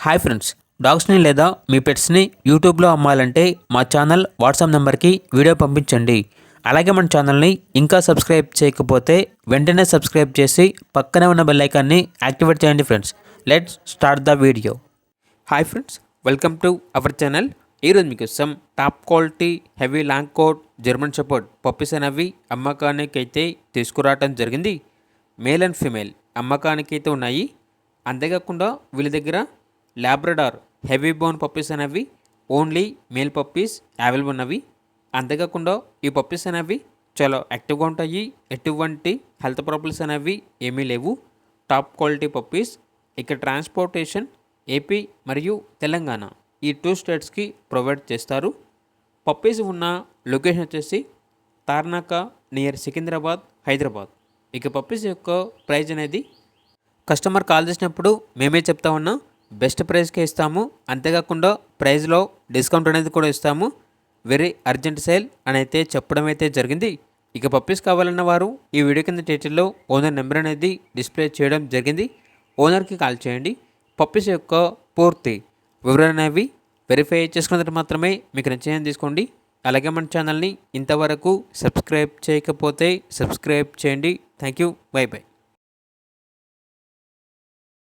Hi friends, డాగ్స్ని లేదా మీ పెట్స్ని యూట్యూబ్లో అమ్మాలంటే మా ఛానల్ వాట్సాప్ నెంబర్కి వీడియో పంపించండి. అలాగే మన ఛానల్ని ఇంకా సబ్స్క్రైబ్ చేయకపోతే వెంటనే సబ్స్క్రైబ్ చేసి పక్కనే ఉన్న బెల్ ఐకాన్ని యాక్టివేట్ చేయండి friends. Let's start the video. Hi friends, welcome to our channel. ఈరోజు మీకోసం top quality heavy long coat German shepherd puppies అనేవి అమ్మకానికి అయితే తీసుకురావడం జరిగింది. మేల్ అండ్ ఫీమేల్ అమ్మకానికి అయితే ఉన్నాయి. అంతేకాకుండా వీళ్ళ దగ్గర లాబ్రడార్ హెవీ బోన్ పప్పీస్ అనేవి ఓన్లీ మేల్ పప్పీస్ అవైలబుల్ ఉన్నవి. అంతేకాకుండా ఈ పప్పీస్ అనేవి చాలా యాక్టివ్గా ఉంటాయి. ఎటువంటి హెల్త్ ప్రాబ్లమ్స్ అనేవి ఏమీ లేవు. Top quality puppies. ఇక్కడ ట్రాన్స్పోర్టేషన్ ఏపీ మరియు తెలంగాణ ఈ 2 స్టేట్స్కి ప్రొవైడ్ చేస్తారు. పప్పీస్ ఉన్న లొకేషన్ వచ్చేసి తార్నాక నియర్ సికింద్రాబాద్, హైదరాబాద్. ఇక పప్పీస్ యొక్క ప్రైజ్ అనేది కస్టమర్ కాల్ చేసినప్పుడు మేమే చెప్తా ఉన్నాం, బెస్ట్ ప్రైస్కే ఇస్తాము. అంతేకాకుండా ప్రైస్లో డిస్కౌంట్ అనేది కూడా ఇస్తాము. వెరీ అర్జెంట్ సేల్ అని అయితే చెప్పడం అయితే జరిగింది. ఇక పప్పీస్ కావాలన్న వారు ఈ వీడియో కింద టైటిల్లో ఓనర్ నెంబర్ అనేది డిస్ప్లే చేయడం జరిగింది. ఓనర్కి కాల్ చేయండి. పప్పీస్ యొక్క పూర్తి వివరణ అనేవి వెరిఫై చేసుకున్న తర్వాత మాత్రమే మీకు నచ్చేయని తీసుకోండి. అలాగే మన ఛానల్ని ఇంతవరకు సబ్స్క్రైబ్ చేయకపోతే సబ్స్క్రైబ్ చేయండి. Thank you. By by.